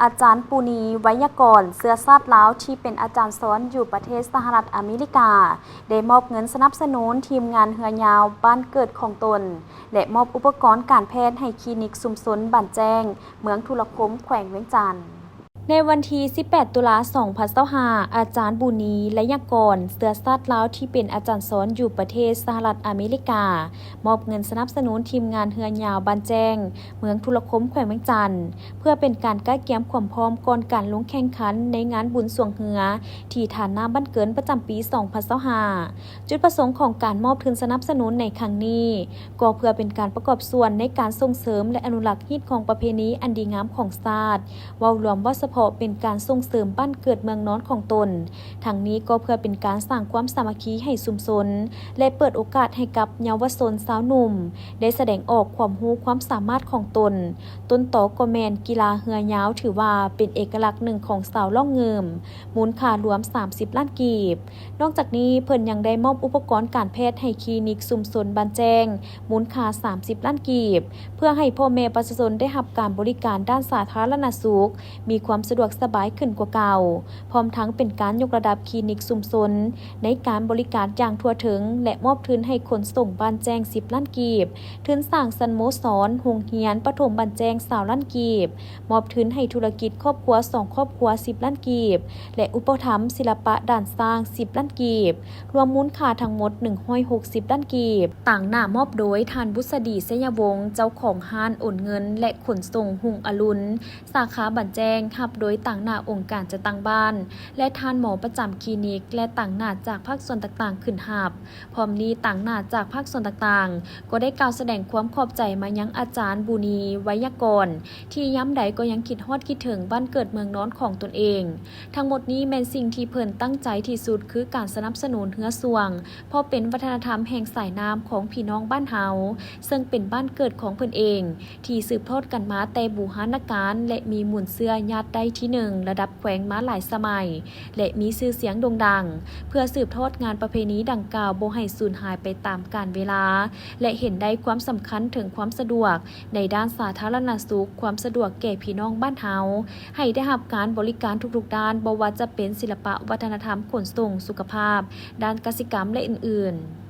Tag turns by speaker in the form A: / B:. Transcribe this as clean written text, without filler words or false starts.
A: อาจารย์ปูนีไวยากรณ์เสื้อซาดลาวที่เป็นอาจารย์สอนอยู่ประเทศสหรัฐอเมริกาได้มอบเงินสนับสนุนทีมงานเฮือยาวบ้านเกิดของตนและมอบอุปกรณ์การแพทย์ให้คลินิกชุมชนบ้านแจ้งเมืองทุรคมแขวงเวียงจันทน์ในวันที่ 18 ตุลาคม 2025 อาจารย์บุนีและยากรเสื้อซาดลาวที่เป็นอาจารย์สอนอยู่ประเทศสหรัฐอเมริกามอบเงินสนับสนุนทีมงานเฮือยาวบ้านแจ้งเมืองทุรคมแขวงเวียงจันทน์เพื่อเป็นการใกล้เกียมความพร้อมก่อนการลงแข่งขันในงานบุญสวงเฮือที่ฐานน้ำบ้านเกินประจำปี 2025 จุดประสงค์ของการมอบทุนสนับสนุนในครั้งนี้ก็เพื่อเป็นการประกอบส่วนในการส่งเสริมและอนุรักษ์ฮีตของประเพณีอันดีงามของชาติเว้ารวมว่าเฉพาะเป็นการส่งเสริมบ้านเกิดเมืองนอนของตนทั้งนี้ก็เพื่อเป็นการสร้างความสามัคคีให้ชุมชนและเปิดโอกาสให้กับเยาวชนสาวหนุ่มได้แสดงออกความรู้ความสามารถของตนต้นต่อก็แมนกีฬาเฮือยาวถือว่าเป็นเอกลักษณ์หนึ่งของสาวล่องเงิมมูลค่ารวม30 ล้านกีบนอกจากนี้เพิ่นยังได้มอบอุปกรณ์การแพทย์ให้คลินิกชุมชนบ้านแจ้งมูลค่า30 ล้านกีบเพื่อให้พ่อแม่ประชาชนได้รับการบริการด้านสาธารณสุขมีความสะดวกสบายขึ้นกว่าเก่าพร้อมทั้งเป็นการยกระดับคลินิกชุมชนในการบริการอย่างทั่วถึงและมอบทุนให้ขนส่งบ้านแจ้ง10 ล้านกีบทุนสร้างสโมสรโรงเรียนประถมบ้านแจ้ง20 ล้านกีบมอบทุนให้ธุรกิจครอบครัว2 ครอบครัว10 ล้านกีบและอุปถัมภ์ศิลปะด้านสร้าง10 ล้านกีบรวมมูลค่าทั้งหมด160 ล้านกีบต่างหน้ามอบโดยท่านบุษดีเสยวงศ์เจ้าของห้านโอนเงินและขนส่งหุ่งอรุณสาขาบ้านแจ้งรับโดยต่างหน้าองค์การจัดตั้งบ้านและท่านหมอประจำคลินิกและต่างหน้าจากภาคส่วนต่างๆขึ้นหับพร้อมนี้ต่างหน้าจากภาคส่วนต่างๆก็ได้กล่าวแสดงความขอบใจมายังอาจารย์บุนีไวยากรณ์ที่ย้ำใดก็ยังคิดฮอดคิดถึงบ้านเกิดเมืองนอนของตนเองทั้งหมดนี้แม่นสิ่งที่เพิ่นตั้งใจที่สุดคือการสนับสนุนเฮือสวงเพราะเป็นวัฒนธรรมแห่งสายน้ำของพี่น้องบ้านเฮาซึ่งเป็นบ้านเกิดของเพิ่นเองที่สืบทอดกันมาแต่บูหานการและมีหมุนเสื้อญาติได้ที่1ระดับแขวงมาหลายสมัยและมีชื่อเสียงโด่งดังเพื่อสืบทอดงานประเพณีดังกล่าวบ่ให้สูญหายไปตามกาลเวลาและเห็นได้ความสำคัญถึงความสะดวกในด้านสาธารณสุขความสะดวกแก่พี่น้องบ้านเฮาให้ได้รับการบริการทุกๆด้านบ่ว่าจะเป็นศิลปะวัฒนธรรมขนส่งสุขภาพด้านกสิกรรมและอื่นๆ